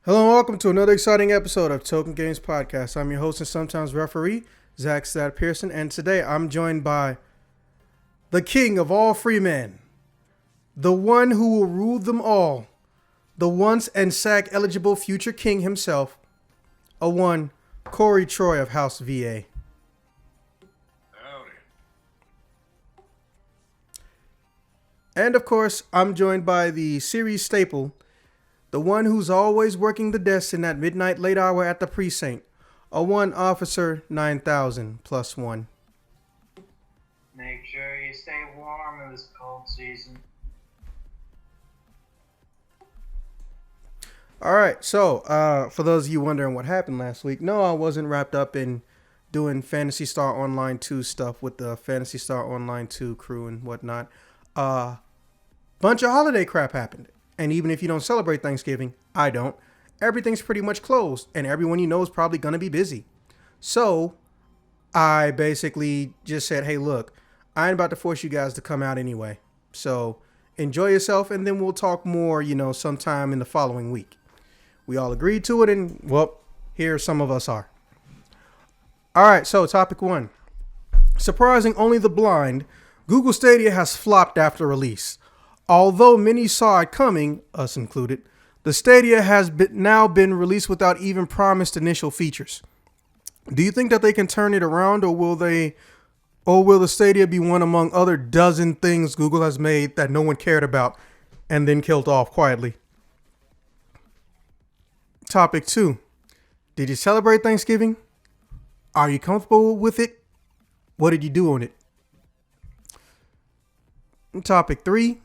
Hello and welcome to another exciting episode of Token Games Podcast. I'm your host and sometimes referee, Zach Stat Pearson, and today I'm joined by the king of all free men, the one who will rule them all, the once and SAG eligible future king himself, a one, Corey Troy of House VA. Howdy. And of course, I'm joined by the series staple, the one who's always working the desk in that midnight late hour at the precinct, a one officer 9000 plus one. Make sure you stay warm in this cold season. All right, so for those of you wondering what happened last week, no, I wasn't wrapped up in doing Phantasy Star Online 2 stuff with the Phantasy Star Online 2 crew and whatnot. Bunch of holiday crap happened. And even if you don't celebrate Thanksgiving, I don't, everything's pretty much closed and everyone you know is probably going to be busy. So I basically just said, hey, look, I ain't about to force you guys to come out anyway. So enjoy yourself and then we'll talk more, sometime in the following week. We all agreed to it and, well, here some of us are. All right, so topic one. Surprising only the blind, Google Stadia has flopped after release. Although many saw it coming, us included, the Stadia has now been released without even promised initial features. Do you think that they can turn it around, or will the Stadia be one among other dozen things Google has made that no one cared about and then killed off quietly? Topic 2. Did you celebrate Thanksgiving? Are you comfortable with it? What did you do on it? Topic 3.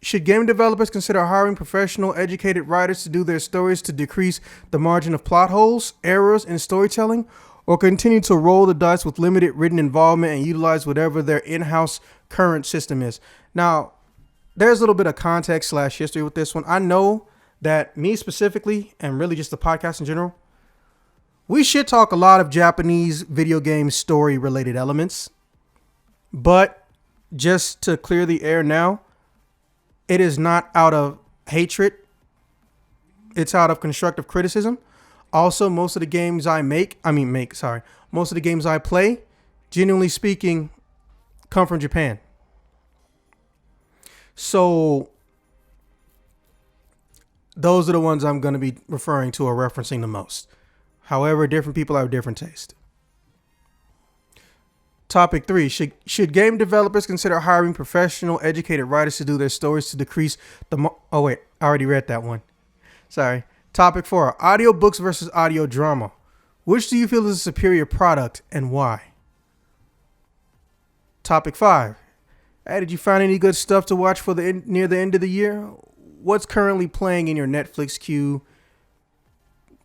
Should game developers consider hiring professional, educated writers to do their stories to decrease the margin of plot holes, errors in storytelling, or continue to roll the dice with limited written involvement and utilize whatever their in-house current system is? Now, there's a little bit of context / history with this one. I know that me specifically, and really just the podcast in general, we should talk a lot of Japanese video game story related elements. But just to clear the air now, it is not out of hatred. It's out of constructive criticism. Also, most of the games most of the games I play, genuinely speaking, come from Japan. So those are the ones I'm going to be referring to or referencing the most. However, different people have different taste. Topic 3. Should game developers consider hiring professional, educated writers to do their stories to decrease the... Oh, wait. I already read that one. Sorry. Topic 4. Audiobooks versus audio drama. Which do you feel is a superior product and why? Topic 5. Hey, did you find any good stuff to watch for near the end of the year? What's currently playing in your Netflix queue,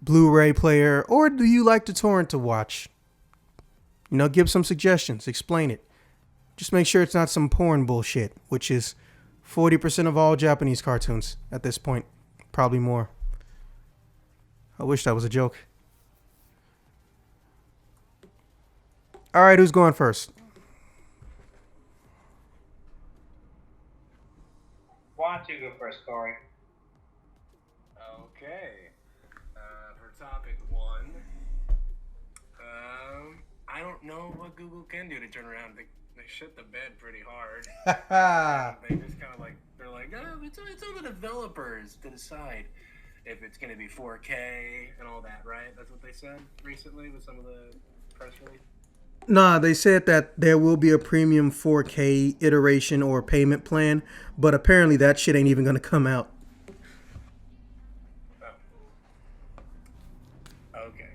Blu-ray player, or do you like to torrent to watch? Give some suggestions, explain it. Just make sure it's not some porn bullshit, which is 40% of all Japanese cartoons at this point. Probably more. I wish that was a joke. All right, who's going first? Why don't you go first, Corey? Okay. For topic 1, I don't know what Google can do to turn around. They shit the bed pretty hard. They just kind of they're like, oh, it's on the developers to decide if it's going to be 4K and all that, right? That's what they said recently with some of the press release. Nah, they said that there will be a premium 4K iteration or payment plan, but apparently that shit ain't even going to come out. Okay.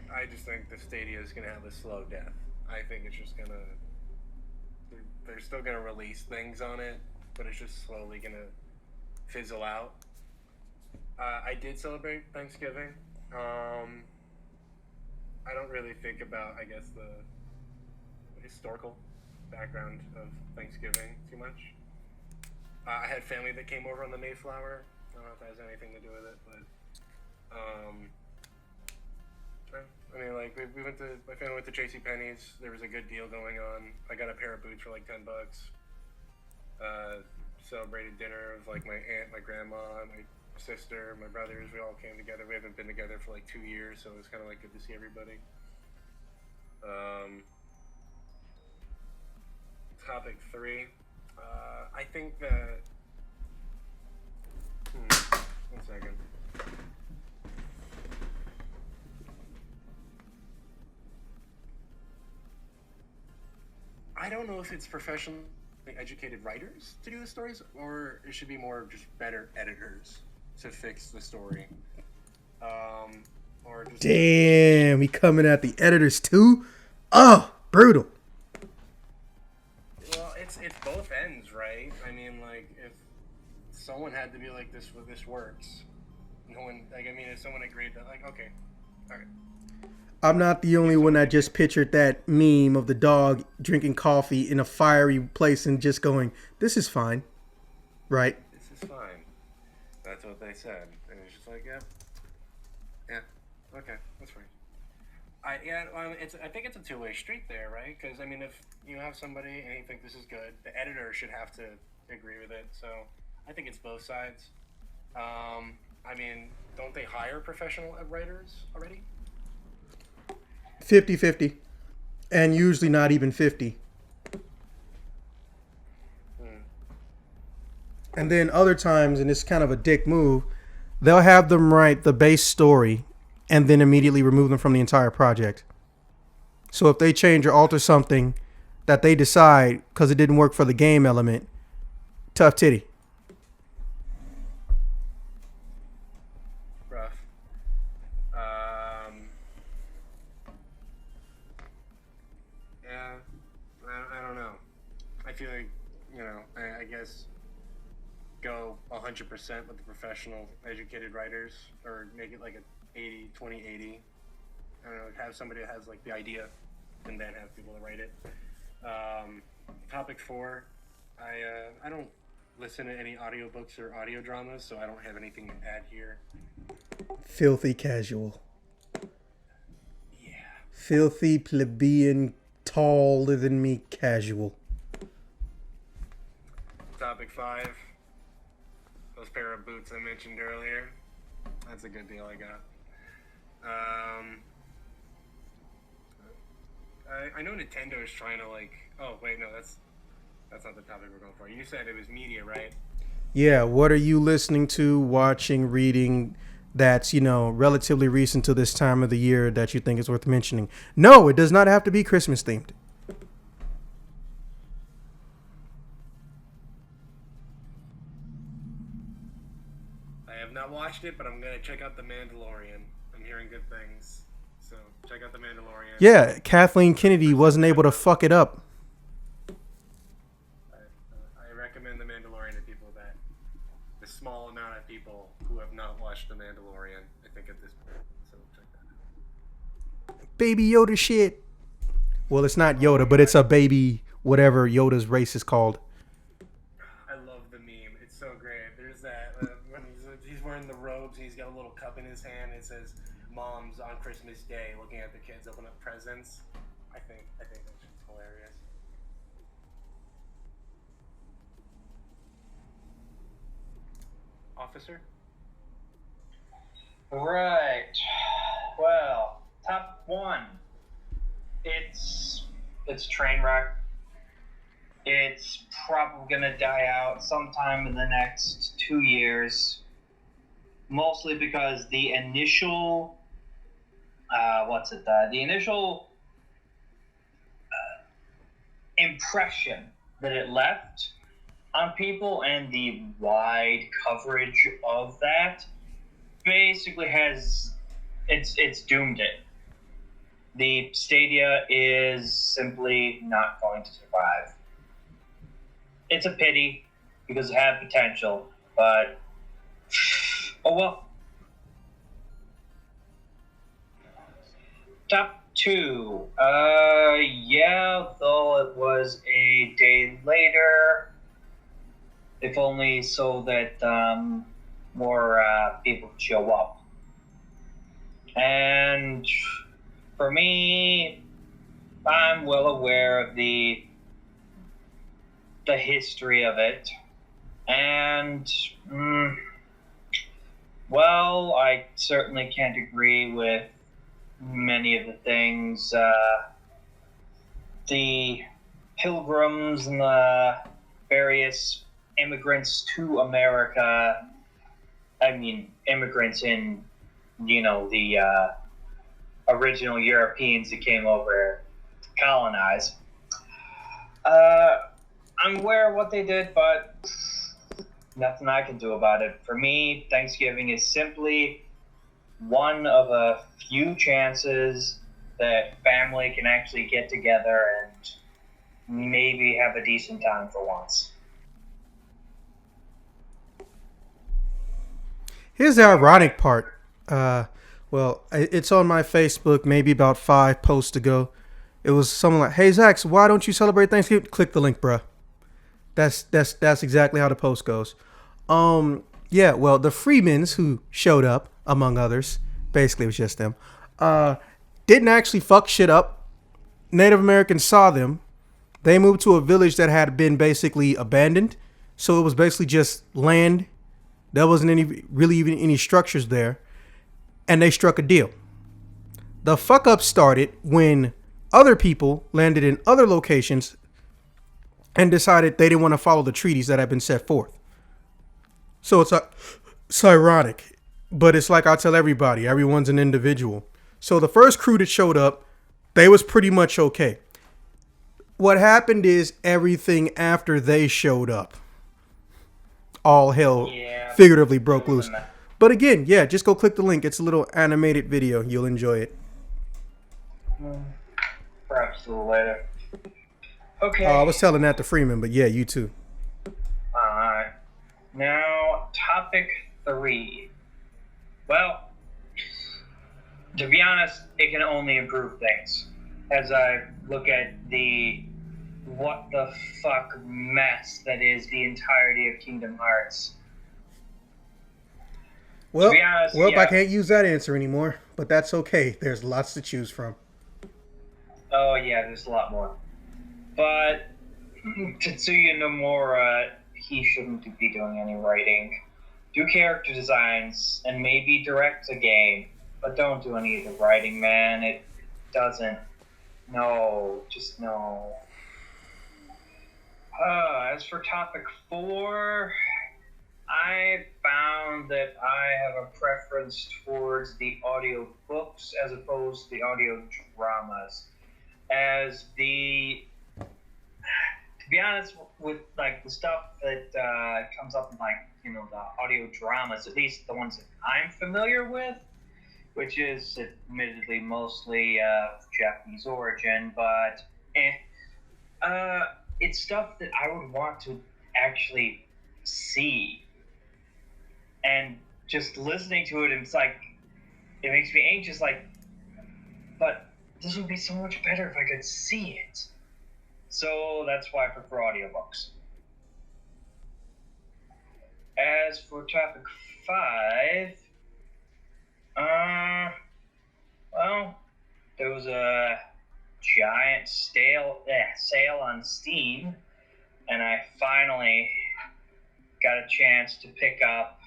I just think the Stadia is gonna have a slow death. I think it's just gonna. They're still gonna release things on it, but it's just slowly gonna fizzle out. I did celebrate Thanksgiving. I don't really think about, I guess, the historical background of Thanksgiving too much. I had family that came over on the Mayflower. I don't know if that has anything to do with it, but I mean, my family went to JCPenney's. There was a good deal going on. I got a pair of boots for like $10. Celebrated dinner with like my aunt, my grandma, my sister, my brothers, we all came together. We haven't been together for like 2 years, so it was kind of like good to see everybody. Topic 3. I think that. One second. I don't know if it's professionally educated writers to do the stories, or it should be more just better editors to fix the story. Or just Damn, he coming at the editors too? Oh, brutal. well, it's both ends, right? I mean, like if someone had to be like this works, no one like I mean if someone agreed that like okay, all right. I'm not the only one that just pictured that meme of the dog drinking coffee in a fiery place and just going, "This is fine." Right? This is fine. That's what they said. And it's just like, yeah, okay, that's fine. I think it's a two-way street there, right? Because I mean, if you have somebody and you think this is good, the editor should have to agree with it. So I think it's both sides. I mean, don't they hire professional writers already? 50-50. And usually not even 50. And then other times, and it's kind of a dick move, they'll have them write the base story and then immediately remove them from the entire project. So if they change or alter something that they decide because it didn't work for the game element, tough titty. Rough. Yeah, I don't know. I feel like, I guess go 100% with the professional educated writers, or make it like a 80-20-80. I don't know, have somebody that has like the idea and then have people to write it. Topic 4, I don't listen to any audiobooks or audio dramas, so I don't have anything to add here. Filthy casual. Yeah. Filthy plebeian taller than me casual. Topic 5, those pair of boots I mentioned earlier. That's a good deal I got. I know Nintendo is trying to like. Oh wait, no, that's not the topic we're going for. You said it was media, right? Yeah, what are you listening to, watching, reading that's, relatively recent to this time of the year that you think is worth mentioning? No, it does not have to be Christmas themed. I have not watched it, but I'm gonna check out The Mandalorian. I'm hearing good things, so check out The Mandalorian. Yeah, Kathleen Kennedy wasn't able to fuck it up. I recommend The Mandalorian to people the small amount of people who have not watched The Mandalorian, I think at this point. So check that out. Baby Yoda shit. Well, it's not Yoda, but it's a baby, whatever Yoda's race is called. I love the meme. It's so great. There's that when he's wearing the robes and he's got a little cup in his hand. It says "Moms on Christmas Day," looking at the kids open up presents. I think that's just hilarious. Officer? Right. Well, top 1. It's Trainwreck. It's probably gonna die out sometime in the next 2 years. Mostly because the initial, the initial impression that it left on people and the wide coverage of that basically it's doomed it. The Stadia is simply not going to survive. It's a pity because it had potential, but oh well. Top 2. Yeah, though it was a day later. If only so that more people could show up. And for me, I'm well aware of the history of it, and Well, I certainly can't agree with many of the things. The pilgrims and the various immigrants to America. I mean, immigrants in, the original Europeans that came over to colonize. Uh, I'm aware of what they did, but nothing I can do about it. For me, Thanksgiving is simply one of a few chances that family can actually get together and maybe have a decent time for once. Here's the ironic part. It's on my Facebook maybe about 5 posts ago. It was something like, "Hey Zach, so why don't you celebrate Thanksgiving?" Click the link, bruh. That's exactly how the post goes. Yeah, well, the Freemans who showed up, among others, basically it was just them, uh, didn't actually fuck shit up. Native Americans saw them. They moved to a village that had been basically abandoned, so it was basically just land. There wasn't any really even any structures there, and they struck a deal. The fuck up started when other people landed in other locations and decided they didn't want to follow the treaties that had been set forth. So it's ironic, but it's like I tell everybody, everyone's an individual. So the first crew that showed up, they was pretty much okay. What happened is everything after they showed up, all hell Yeah, figuratively it broke was loose. a mess. But again, yeah, just go click the link. It's a little animated video. You'll enjoy it. Perhaps a little later. I Okay. was telling that to Freeman, but yeah, you too. Alright. Now, topic 3. Well, to be honest, it can only improve things. As I look at the what the fuck mess that is the entirety of Kingdom Hearts. To be Well, honest, I yeah. can't use that answer anymore, but that's okay. There's lots to choose from. Oh, yeah, there's a lot more. But Tetsuya Nomura, he shouldn't be doing any writing. Do character designs and maybe direct a game, but don't do any of the writing, man. It doesn't. No, just no. As for topic 4, I found that I have a preference towards the audio books as opposed to the audio dramas. As the To be honest, with like the stuff that comes up in the audio dramas, at least the ones that I'm familiar with, which is admittedly mostly Japanese origin, but it's stuff that I would want to actually see, and just listening to it, it's like it makes me anxious. Like, but this would be so much better if I could see it. So that's why I prefer audiobooks. As for topic 5, well, there was a giant sale on Steam, and I finally got a chance to pick up.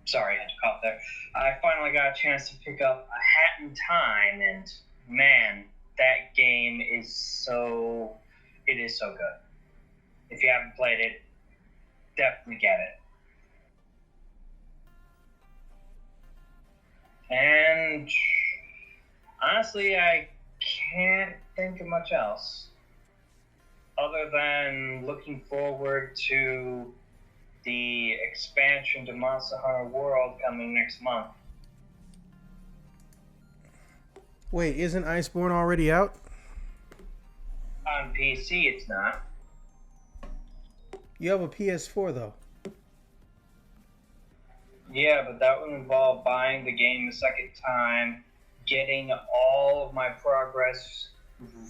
Sorry, I had to cough there. I finally got a chance to pick up A Hat in Time, and man, that game is so. It is so good. If you haven't played it, definitely get it. And honestly, I can't think of much else other than looking forward to the expansion to Monster Hunter World coming next month. Wait, isn't Iceborne already out? On PC, it's not. You have a PS4 though. Yeah, but that would involve buying the game a second time, getting all of my progress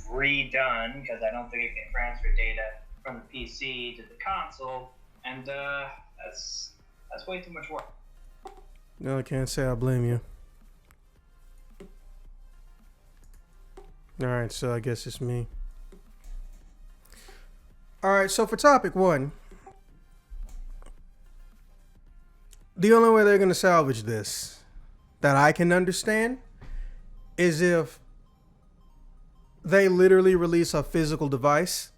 redone, because I don't think it can transfer data from the PC to the console, and that's way too much work. No, I can't say I blame you. Alright, so I guess it's me. Alright, so for topic 1, The only way they're going to salvage this that I can understand is if they literally release a physical device,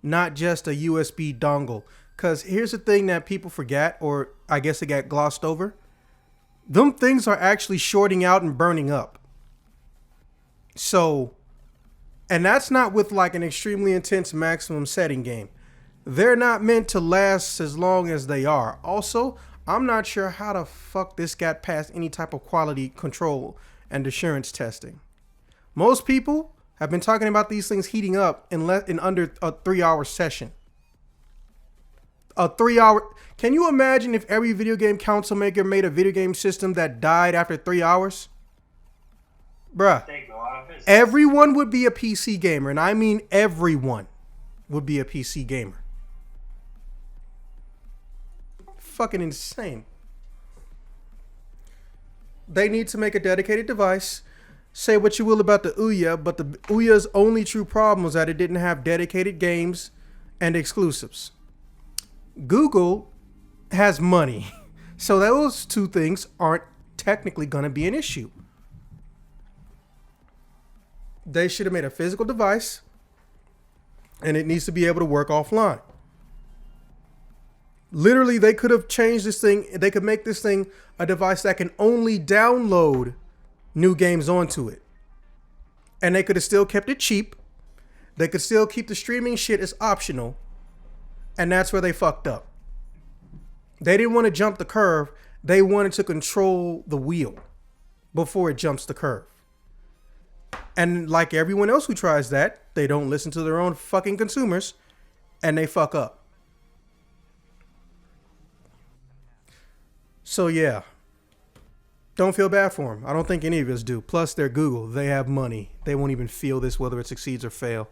not just a USB dongle. Because here's the thing that people forget, or I guess they got glossed over. Them things are actually shorting out and burning up. So, and that's not with like an extremely intense maximum setting game. They're not meant to last as long as they are. Also, I'm not sure how the fuck this got past any type of quality control and assurance testing. Most people have been talking about these things heating up in under a 3-hour session. A 3-hour. Can you imagine if every video game console maker made a video game system that died after 3 hours? Bruh. Everyone would be a PC gamer, and I mean everyone would be a PC gamer. Fucking insane. They need to make a dedicated device. Say what you will about the Ouya, but the Ouya's only true problem was that it didn't have dedicated games and exclusives. Google has money, so those two things aren't technically going to be an issue. They should have made a physical device, and it needs to be able to work offline. Literally, they could have changed this thing. They could make this thing a device that can only download new games onto it. And they could have still kept it cheap. They could still keep the streaming shit as optional. And that's where they fucked up. They didn't want to jump the curve. They wanted to control the wheel before it jumps the curve. And like everyone else who tries that, they don't listen to their own fucking consumers and they fuck up. So yeah, don't feel bad for them. I don't think any of us do. Plus, they're Google. They have money. They won't even feel this whether it succeeds or fail.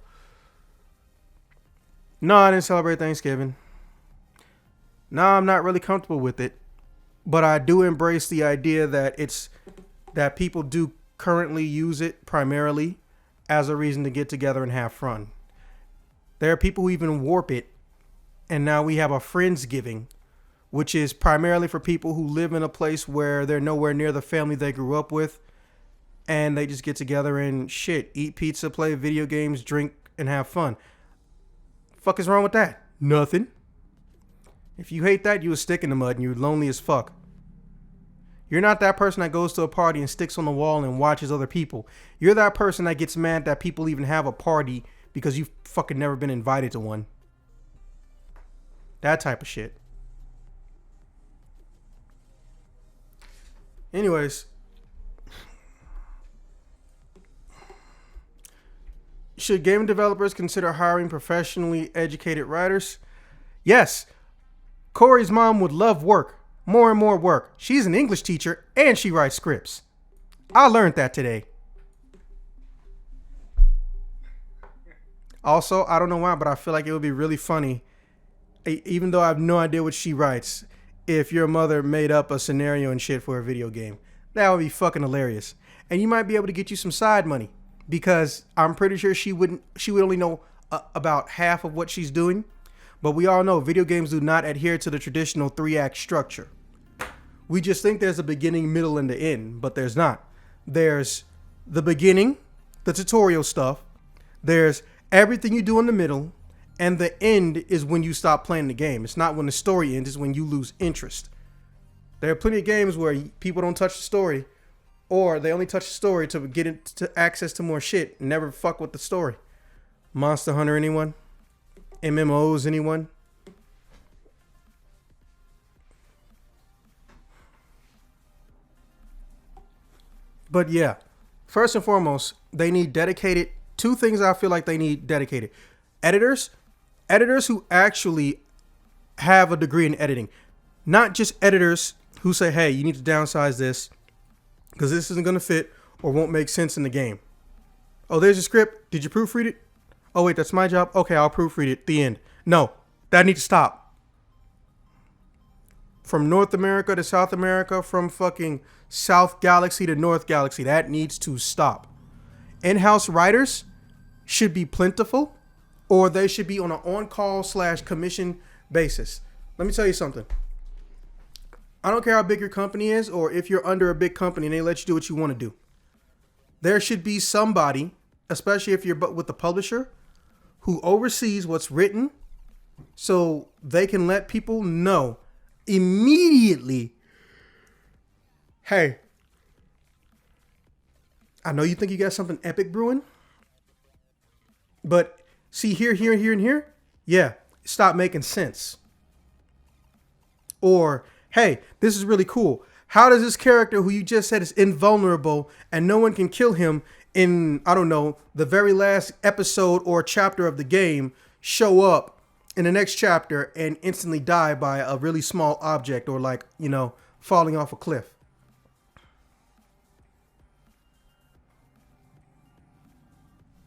No, I didn't celebrate Thanksgiving. No, I'm not really comfortable with it. But I do embrace the idea that people do currently use it primarily as a reason to get together and have fun. There are people who even warp it. And now we have a Friendsgiving, which is primarily for people who live in a place where they're nowhere near the family they grew up with. And they just get together and shit, eat pizza, play video games, drink, and have fun. Fuck is wrong with that? Nothing. If you hate that, you a stick in the mud and you're lonely as fuck. You're not that person that goes to a party and sticks on the wall and watches other people. You're that person that gets mad that people even have a party because you've fucking never been invited to one. That type of shit. Anyways. Should game developers consider hiring professionally educated writers? Yes. Corey's mom would love work. More and more work. She's an English teacher and she writes scripts. I learned that today. Also, I don't know why, but I feel like it would be really funny, even though I have no idea what she writes, if your mother made up a scenario and shit for a video game. That would be fucking hilarious. And you might be able to get you some side money, because I'm pretty sure she would only know about half of what she's doing. But we all know video games do not adhere to the traditional 3-act structure. We just think there's a beginning, middle, and the end, but there's not. There's the beginning, the tutorial stuff. There's everything you do in the middle, and the end is when you stop playing the game. It's not when the story ends, it's when you lose interest. There are plenty of games where people don't touch the story, or they only touch the story to get into access to more shit and never fuck with the story. Monster Hunter, anyone? MMOs, anyone? But yeah, first and foremost, they need dedicated, two things I feel like they need dedicated. Editors who actually have a degree in editing. Not just editors who say, hey, you need to downsize this because this isn't going to fit or won't make sense in the game. Oh, there's your script. Did you proofread it? Oh, wait, that's my job? Okay, I'll proofread it. The end. No, that needs to stop. From North America to South America, from fucking South Galaxy to North Galaxy, that needs to stop. In-house writers should be plentiful, or they should be on an on-call / commission basis. Let me tell you something. I don't care how big your company is or if you're under a big company and they let you do what you want to do. There should be somebody, especially if you're with the publisher, who oversees what's written so they can let people know immediately, hey, I know you think you got something epic brewing, but see here, here, here, and here, yeah, stop making sense. Or, hey, this is really cool. How does this character who you just said is invulnerable and no one can kill him in, I don't know, the very last episode or chapter of the game show up in the next chapter and instantly die by a really small object or like, you know, falling off a cliff?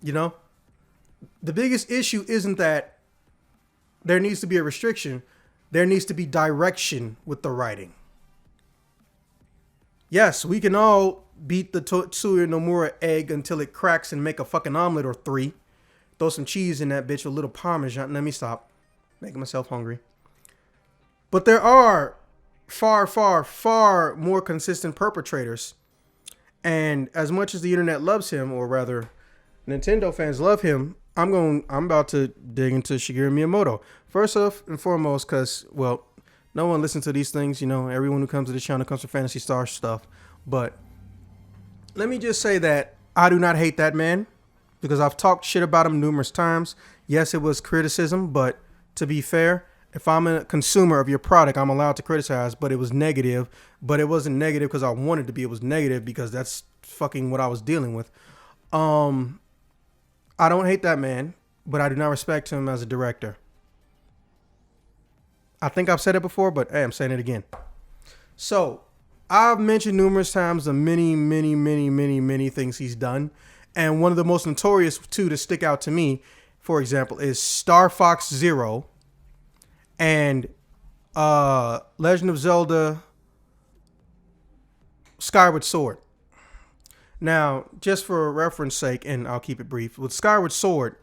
You know, the biggest issue isn't that there needs to be a restriction. There needs to be direction with the writing. Yes, we can all beat the Tetsuya Nomura egg until it cracks and make a fucking omelet or 3. Throw some cheese in that bitch with a little Parmesan. Let me stop. Making myself hungry. But there are far, far, far more consistent perpetrators. And as much as the internet loves him, or rather, Nintendo fans love him, I'm about to dig into Shigeru Miyamoto. First off and foremost, because, well, no one listens to these things. You know, everyone who comes to this channel comes for Phantasy Star stuff. But let me just say that I do not hate that man because I've talked shit about him numerous times. Yes, it was criticism, but to be fair, if I'm a consumer of your product, I'm allowed to criticize, but it was negative. But it wasn't negative because I wanted to be. It was negative because that's fucking what I was dealing with. I don't hate that man, but I do not respect him as a director. I think I've said it before, but hey, I'm saying it again. So, I've mentioned numerous times the many things he's done. And one of the most notorious two to stick out to me, for example, is Star Fox Zero and Legend of Zelda Skyward Sword. Now, just for reference sake, and I'll keep it brief, with Skyward Sword,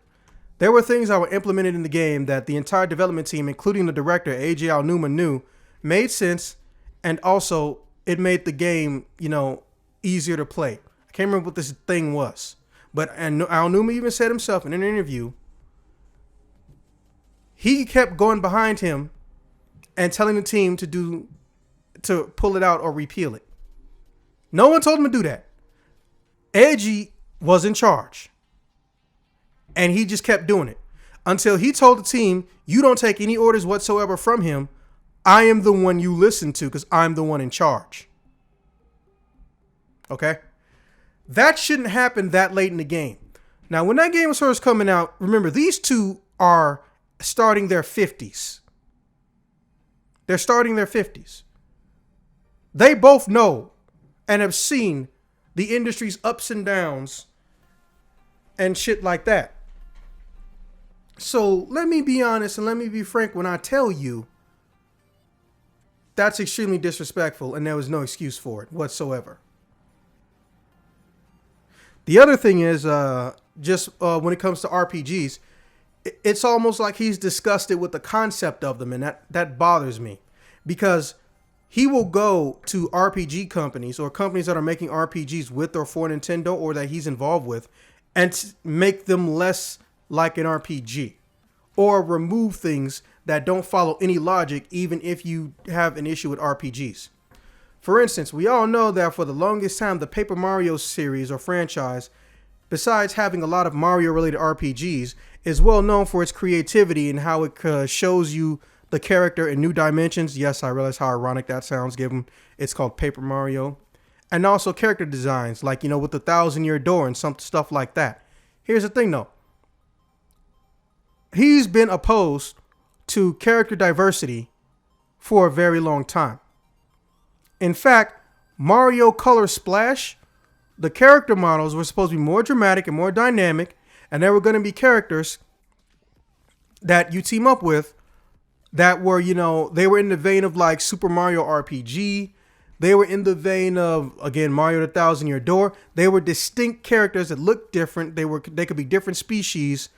there were things that were implemented in the game that the entire development team, including the director, AJ Aonuma, knew made sense, and also it made the game, you know, easier to play. I can't remember what this thing was, but and Aonuma even said himself in an interview, he kept going behind him and telling the team to pull it out or repeal it. No one told him to do that. Edgy was in charge. And he just kept doing it until he told the team, you don't take any orders whatsoever from him. I am the one you listen to because I'm the one in charge. Okay? That shouldn't happen that late in the game. Now, when that game was first coming out, remember, these two are starting their 50s. They're starting their 50s. They both know and have seen the industry's ups and downs and shit like that. So let me be honest and let me be frank when I tell you that's extremely disrespectful and there was no excuse for it whatsoever. The other thing is, when it comes to RPGs, it's almost like he's disgusted with the concept of them, and that bothers me because he will go to RPG companies or companies that are making RPGs with or for Nintendo or that he's involved with and make them less like an RPG or remove things that don't follow any logic even if you have an issue with RPGs. For instance, we all know that for the longest time, the Paper Mario series or franchise, besides having a lot of Mario-related RPGs, is well known for its creativity and how it shows you the character in new dimensions. Yes, I realize how ironic that sounds given it's called Paper Mario. And also character designs, like, you know, with the 1,000-Year Door and some stuff like that. Here's the thing, though. He's been opposed to character diversity for a very long time. In fact, Mario Color Splash, the character models were supposed to be more dramatic and more dynamic, and there were going to be characters that you team up with that were, you know, they were in the vein of like Super Mario RPG. They were in the vein of, again, Mario the 1,000-Year Door. They were distinct characters that looked different. They could be different species.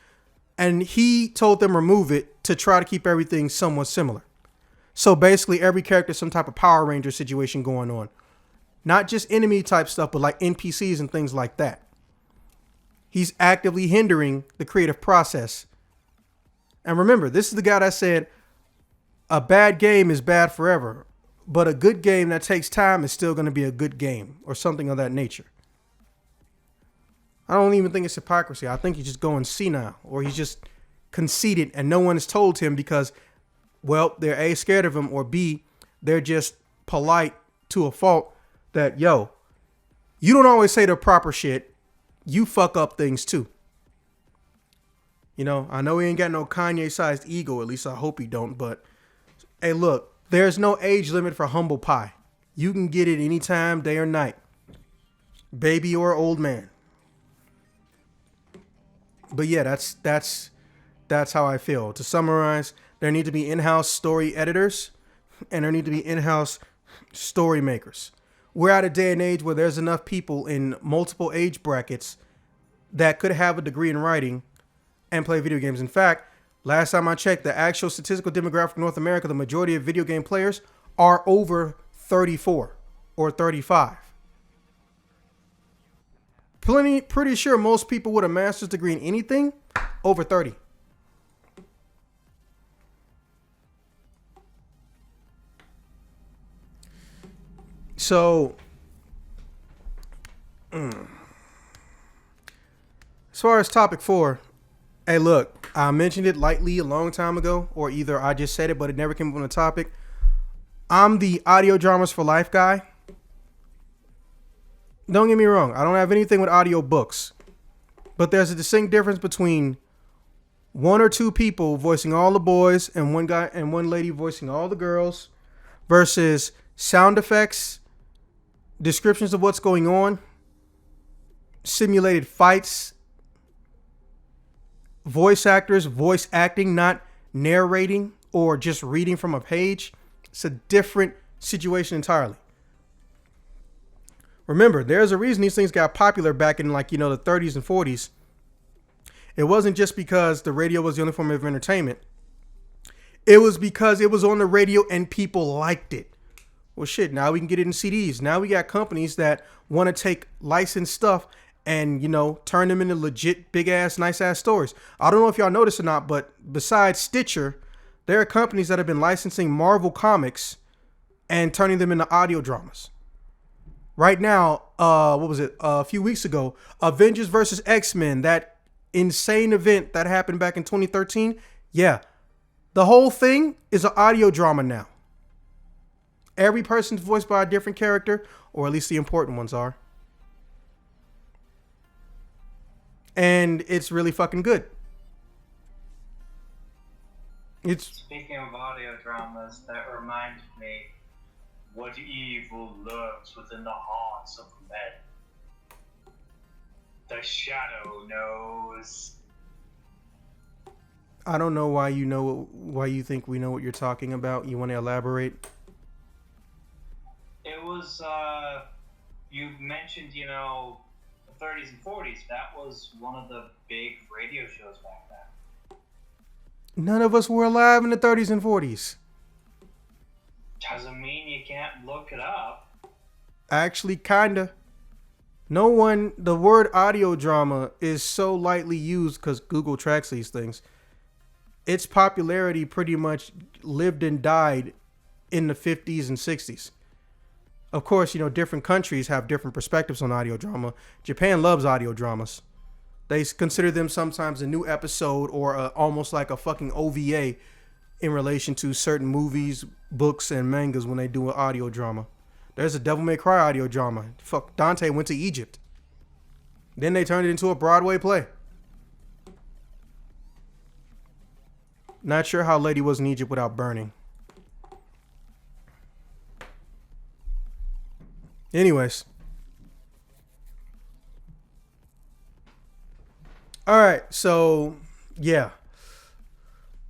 And he told them remove it to try to keep everything somewhat similar. So basically, every character is some type of Power Ranger situation going on. Not just enemy type stuff, but like NPCs and things like that. He's actively hindering the creative process. And remember, this is the guy that said, a bad game is bad forever, but a good game that takes time is still going to be a good game, or something of that nature. I don't even think it's hypocrisy. I think he's just going senile, or he's just conceited and no one has told him because, well, they're A, scared of him, or B, they're just polite to a fault that, yo, you don't always say the proper shit. You fuck up things too. You know, I know he ain't got no Kanye-sized ego, at least I hope he don't, but hey, look, there's no age limit for humble pie. You can get it anytime, day or night. Baby or old man. But yeah, that's how I feel. To summarize, there need to be in-house story editors and there need to be in-house story makers. We're at a day and age where there's enough people in multiple age brackets that could have a degree in writing and play video games. In fact, last time I checked, the actual statistical demographic of North America, the majority of video game players are over 34 or 35. Pretty sure most people with a master's degree in anything over 30. So, as far as topic 4, hey, look, I mentioned it lightly a long time ago, or either I just said it, but it never came up on the topic. I'm the audio dramas for life guy. Don't get me wrong. I don't have anything with audio books, but there's a distinct difference between one or two people voicing all the boys and one guy and one lady voicing all the girls versus sound effects, descriptions of what's going on, simulated fights, voice actors, voice acting, not narrating or just reading from a page. It's a different situation entirely. Remember, there's a reason these things got popular back in the 30s and 40s. It wasn't just because the radio was the only form of entertainment. It was because it was on the radio and people liked it. Well, shit, now we can get it in CDs. Now we got companies that want to take licensed stuff and, turn them into legit, big-ass, nice-ass stories. I don't know if y'all noticed or not, but besides Stitcher, there are companies that have been licensing Marvel comics and turning them into audio dramas. Right now, a few weeks ago, Avengers versus X-Men, that insane event that happened back in 2013. Yeah, the whole thing is an audio drama now. Every person's voiced by a different character, or at least the important ones are. And it's really fucking good. Speaking of audio dramas, that reminds me, what evil lurks within the hearts of men? The shadow knows. I don't know why you think we know what you're talking about. You want to elaborate? It was, you mentioned, the 30s and 40s. That was one of the big radio shows back then. None of us were alive in the 30s and 40s. Doesn't mean you can't look it up. Actually, kinda. The word audio drama is so lightly used because Google tracks these things. Its popularity pretty much lived and died in the 50s and 60s. Of course, different countries have different perspectives on audio drama. Japan loves audio dramas. They consider them sometimes a new episode or almost like a fucking OVA in relation to certain movies, books, and mangas when they do an audio drama. There's a Devil May Cry audio drama. Fuck, Dante went to Egypt. Then they turned it into a Broadway play. Not sure how Lady was in Egypt without burning. Anyways. Alright, so, yeah.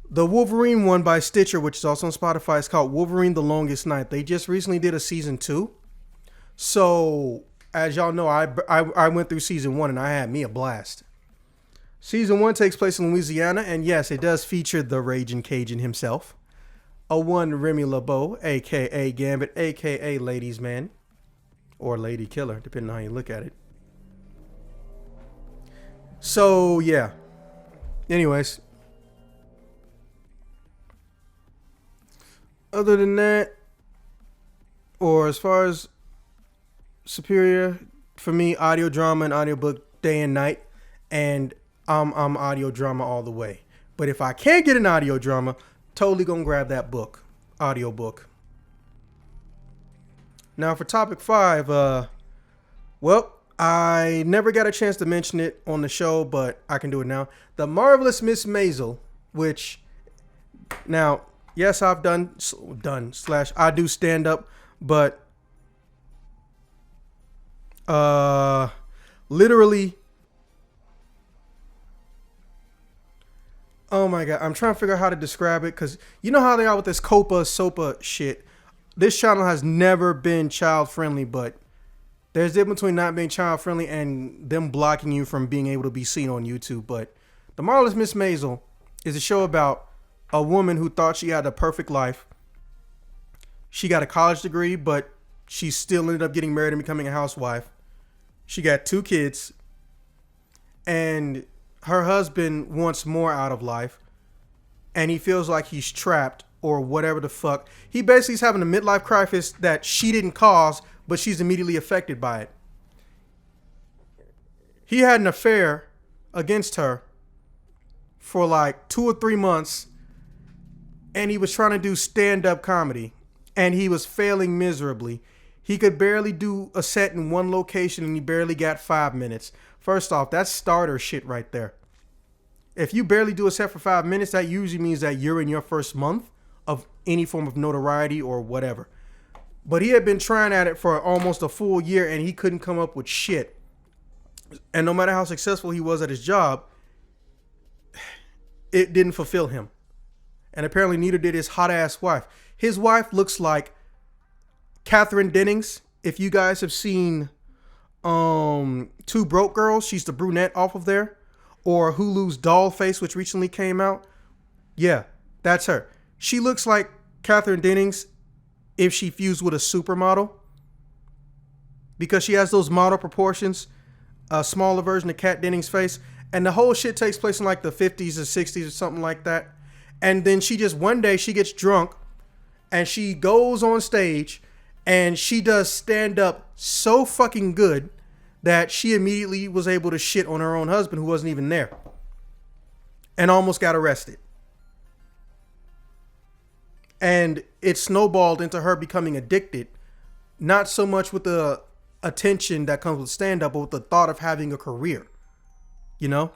The Wolverine one by Stitcher, which is also on Spotify, is called Wolverine The Longest Night. They just recently did a season 2. So, as y'all know, I went through season 1 and I had me a blast. Season 1 takes place in Louisiana, and yes, it does feature the Raging Cajun himself. a one Remy LeBeau, aka Gambit, aka Ladies Man, or Lady Killer, depending on how you look at it. So yeah. Anyways, other than that, or as far as superior for me, audio drama and audiobook day and night, and I'm audio drama all the way. But if I can't get an audio drama, totally gonna grab that book, audio book. Now for topic 5, well, I never got a chance to mention it on the show, but I can do it now. The Marvelous Miss Maisel, which now, yes, I've done / I do stand up, but literally, oh my god, I'm trying to figure out how to describe it, because you know how they are with this Sopa shit. This channel has never been child friendly, but there's a difference between not being child friendly and them blocking you from being able to be seen on YouTube. But The Marvelous Miss Maisel is a show about a woman who thought she had a perfect life. She got a college degree, but she still ended up getting married and becoming a housewife. She got 2 kids, and her husband wants more out of life, and he feels like he's trapped or whatever the fuck. He basically is having a midlife crisis that she didn't cause, but she's immediately affected by it. He had an affair against her for like 2 or 3 months, and he was trying to do stand-up comedy, and he was failing miserably. He could barely do a set in one location, and he barely got 5 minutes. First off, that's starter shit right there. If you barely do a set for 5 minutes, that usually means that you're in your first month of any form of notoriety or whatever. But he had been trying at it for almost a full year, and he couldn't come up with shit. And no matter how successful he was at his job, it didn't fulfill him. And apparently neither did his hot ass wife. His wife looks like Catherine Dennings. If you guys have seen Two Broke Girls, she's the brunette off of there. Or Hulu's Dollface, which recently came out. Yeah, that's her. She looks like Catherine Dennings if she fused with a supermodel, because she has those model proportions, a smaller version of Kat Dennings' face, and the whole shit takes place in like the 50s or 60s or something like that. And then she just, one day she gets drunk and she goes on stage and she does stand up so fucking good that she immediately was able to shit on her own husband, who wasn't even there, and almost got arrested. And it snowballed into her becoming addicted, not so much with the attention that comes with stand-up, but with the thought of having a career, you know?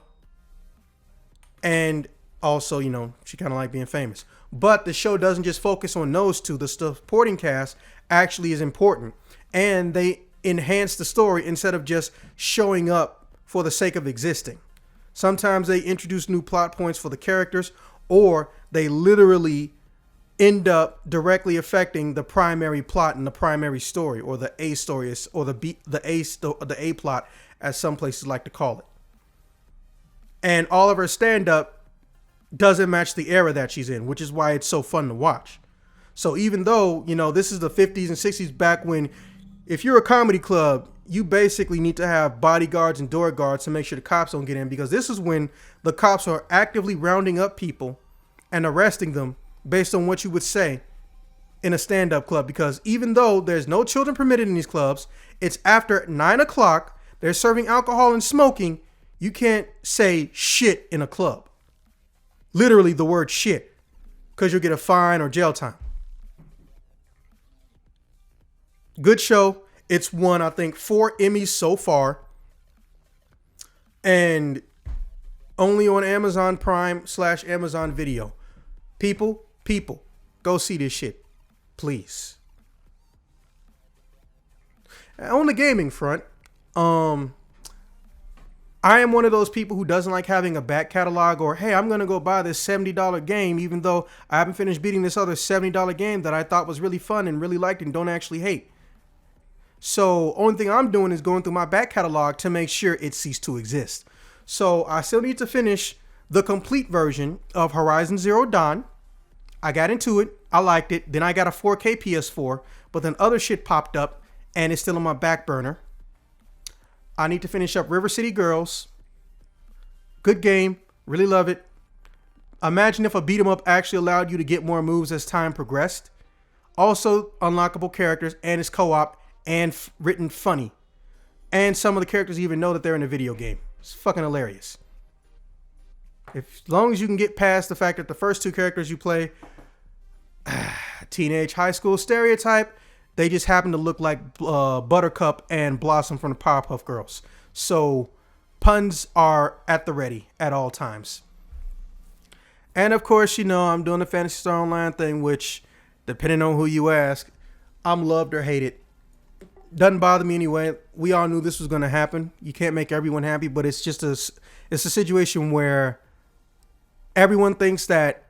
And also, you know, she kind of liked being famous. But the show doesn't just focus on those two. The supporting cast actually is important. And they enhance the story instead of just showing up for the sake of existing. Sometimes they introduce new plot points for the characters, or they literally end up directly affecting the primary plot and the primary story, or the A story, or the A plot, as some places like to call it. And all of her stand-up doesn't match the era that she's in, which is why it's so fun to watch. So even though, you know, this is the 50s and 60s, back when, if you're a comedy club, you basically need to have bodyguards and door guards to make sure the cops don't get in, because this is when the cops are actively rounding up people and arresting them based on what you would say in a stand-up club. Because even though there's no children permitted in these clubs, it's after 9 o'clock, they're serving alcohol and smoking, you can't say shit in a club. Literally the word shit, because you'll get a fine or jail time. Good show. It's won, I think, 4 Emmys so far. And only on Amazon Prime / Amazon Video. People, go see this shit, please. On the gaming front, I am one of those people who doesn't like having a back catalog, or, hey, I'm going to go buy this $70 game, even though I haven't finished beating this other $70 game that I thought was really fun and really liked and don't actually hate. So only thing I'm doing is going through my back catalog to make sure it ceased to exist. So I still need to finish the complete version of Horizon Zero Dawn. I got into it. I liked it. Then I got a 4K PS4, but then other shit popped up, and it's still on my back burner. I need to finish up River City Girls. Good game. Really love it. Imagine if a beat 'em up actually allowed you to get more moves as time progressed. Also, unlockable characters, and it's co-op and written funny. And some of the characters even know that they're in a video game. It's fucking hilarious. As long as you can get past the fact that the first two characters you play, teenage high school stereotype, they just happen to look like Buttercup and Blossom from the Powerpuff Girls. So puns are at the ready at all times. And of course, you know, I'm doing the Phantasy Star Online thing, which, depending on who you ask, I'm loved or hated. Doesn't bother me anyway. We all knew this was going to happen. You can't make everyone happy, but it's just it's a situation where everyone thinks that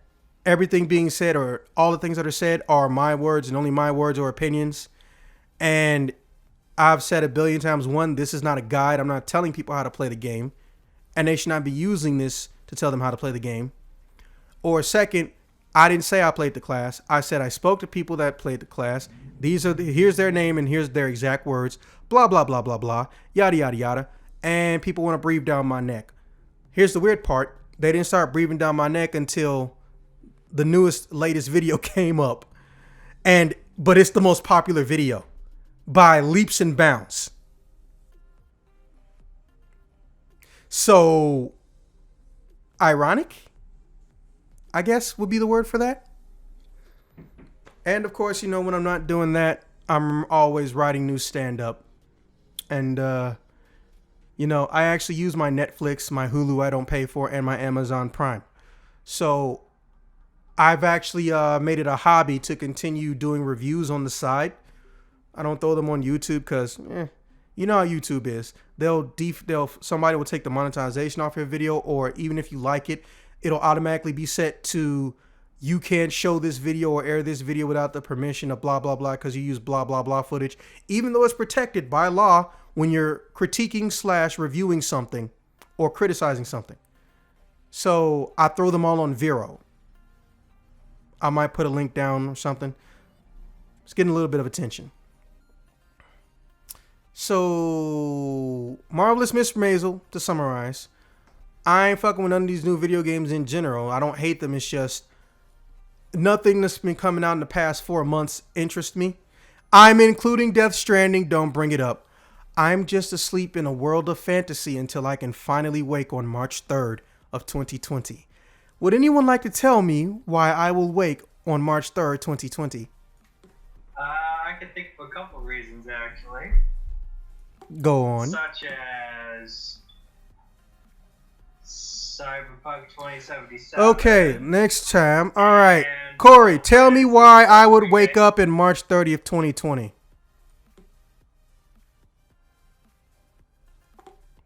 everything being said or all the things that are said are my words and only my words or opinions. And I've said a billion times, one, this is not a guide. I'm not telling people how to play the game, and they should not be using this to tell them how to play the game. Or second, I didn't say I played the class. I said I spoke to people that played the class. Here's their name and here's their exact words. Blah, blah, blah, blah, blah. Yada, yada, yada. And people want to breathe down my neck. Here's the weird part. They didn't start breathing down my neck until the latest video came up. But it's the most popular video by leaps and bounds. So, ironic, I guess would be the word for that. And of course, you know, when I'm not doing that, I'm always writing new stand-up. And, you know, I actually use my Netflix, my Hulu I don't pay for, and my Amazon Prime. So I've actually made it a hobby to continue doing reviews on the side. I don't throw them on YouTube because, you know how YouTube is. Somebody will take the monetization off your video, or even if you like it, it'll automatically be set to you can't show this video or air this video without the permission of blah, blah, blah, because you use blah, blah, blah footage, even though it's protected by law when you're critiquing / reviewing something or criticizing something. So I throw them all on Vero. I might put a link down or something. It's getting a little bit of attention. So, Marvelous Miss Maisel, to summarize, I ain't fucking with none of these new video games in general. I don't hate them. It's just nothing that's been coming out in the past 4 months interests me. I'm including Death Stranding. Don't bring it up. I'm just asleep in a world of fantasy until I can finally wake on March 3rd of 2020. Would anyone like to tell me why I will wake on March 3rd, 2020? I can think of a couple reasons, actually. Go on. Such as Cyberpunk 2077. Okay, next time. All right. Corey, tell me why I would wake up in March 30th, 2020.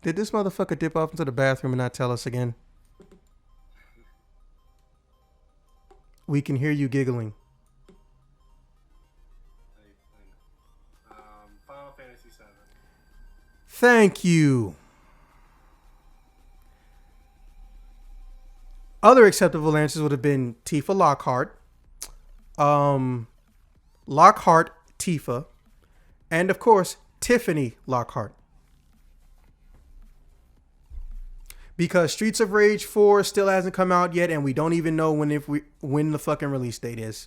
Did this motherfucker dip off into the bathroom and not tell us again? We can hear you giggling. Final Fantasy VII. Thank you. Other acceptable answers would have been Tifa Lockhart, Lockhart Tifa, and of course Tiffany Lockhart. Because Streets of Rage 4 still hasn't come out yet, and we don't even know when the fucking release date is.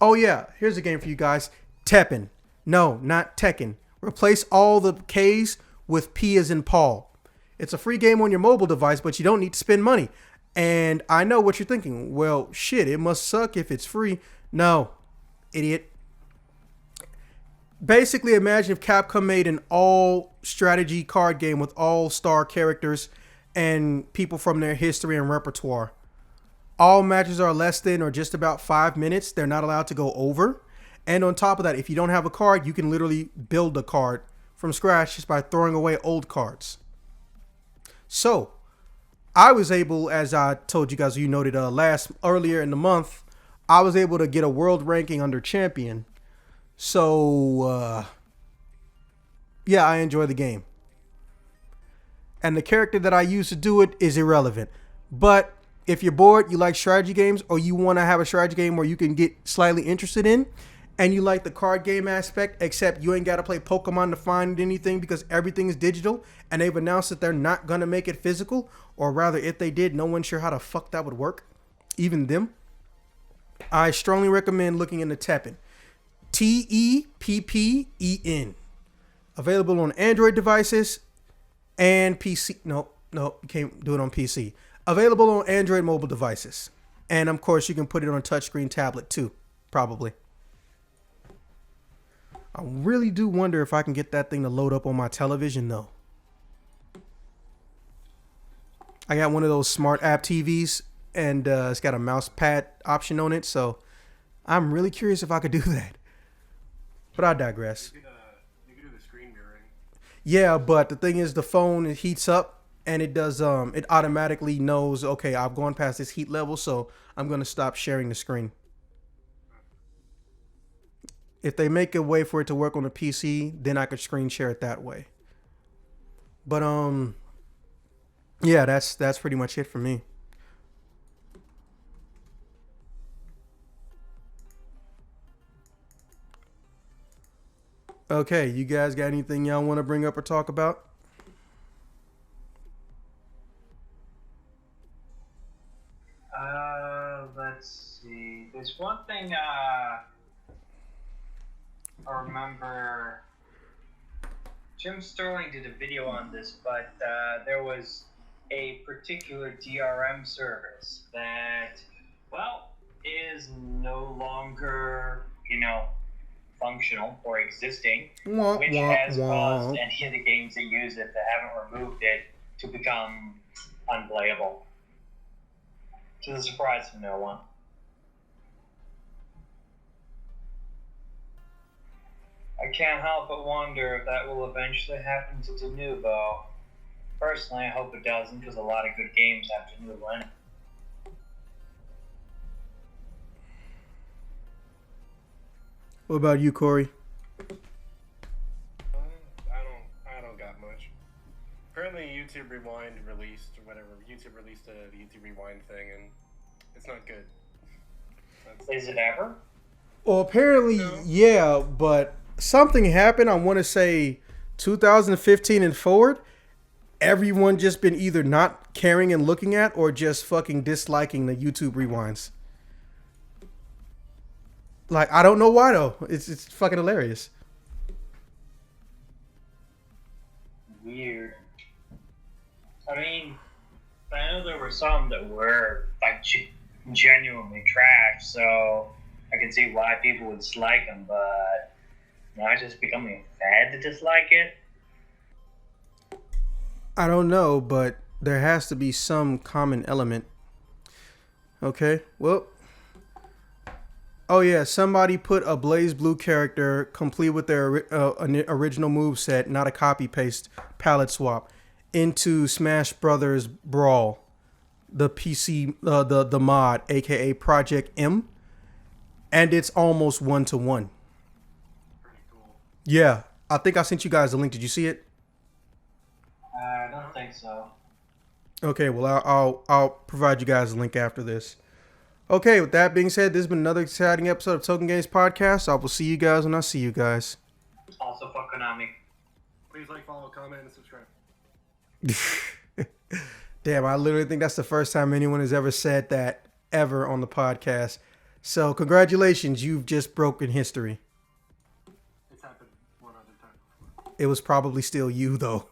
Oh yeah, here's a game for you guys. Teppen. No, not Tekken. Replace all the K's with P as in Paul. It's a free game on your mobile device, but you don't need to spend money. And I know what you're thinking. Well, shit, it must suck if it's free. No, idiot. Basically, imagine if Capcom made an all-strategy card game with all-star characters and people from their history and repertoire. All matches are less than or just about 5 minutes. They're not allowed to go over. And on top of that, if you don't have a card, you can literally build a card from scratch just by throwing away old cards. So, I was able, as I told you guys, you noted earlier in the month, I was able to get a world ranking under champion. So, yeah, I enjoy the game. And the character that I use to do it is irrelevant. But if you're bored, you like strategy games, or you want to have a strategy game where you can get slightly interested in, and you like the card game aspect, except you ain't got to play Pokemon to find anything because everything is digital, and they've announced that they're not going to make it physical, or rather, if they did, no one's sure how the fuck that would work, even them. I strongly recommend looking into Teppen. Teppen. Available on Android devices and PC. No, you can't do it on PC. Available on Android mobile devices. And of course, you can put it on a touchscreen tablet too, probably. I really do wonder if I can get that thing to load up on my television though. I got one of those smart app TVs and it's got a mouse pad option on it, so I'm really curious if I could do that. But I digress. You could do the screen mirroring. Yeah, but the thing is, the phone, it heats up and it does. It automatically knows, okay, I've gone past this heat level, so I'm gonna stop sharing the screen. If they make a way for it to work on a PC, then I could screen share it that way. But yeah, that's pretty much it for me. Okay, you guys got anything y'all want to bring up or talk about? Let's see. There's one thing I remember. Jim Sterling did a video on this, but there was a particular DRM service that, well, is no longer, functional or existing, which has caused any of the games that use it that haven't removed it to become unplayable. To the surprise of no one. I can't help but wonder if that will eventually happen to Denuvo. Personally, I hope it doesn't, because a lot of good games have Denuvo in it. What about you, Corey? I don't got much. Apparently, YouTube Rewind released or whatever. YouTube released the YouTube Rewind thing, and it's not good. Is it ever? Well, apparently, No. yeah, but something happened. I want to say 2015 and forward. Everyone just been either not caring and looking at, or just fucking disliking the YouTube Rewinds. Like, I don't know why though. It's fucking hilarious. Weird. I mean, I know there were some that were like genuinely trash, so I can see why people would dislike them, but now it's just becoming a fad to dislike it. I don't know, but there has to be some common element. Okay, well. Oh yeah, somebody put a Blaze Blue character complete with their original moveset, not a copy paste palette swap, into Smash Brothers Brawl, the PC the mod, aka Project M, and it's almost 1-to-1. Pretty cool. Yeah, I think I sent you guys a link. Did you see it? I don't think so. Okay, well I'll provide you guys a link after this. Okay, with that being said, this has been another exciting episode of Token Games Podcast. I will see you guys when I see you guys. Also, fuck Konami. Please like, follow, comment, and subscribe. Damn, I literally think that's the first time anyone has ever said that ever on the podcast. So congratulations, you've just broken history. It's happened one other time before. It was probably still you though.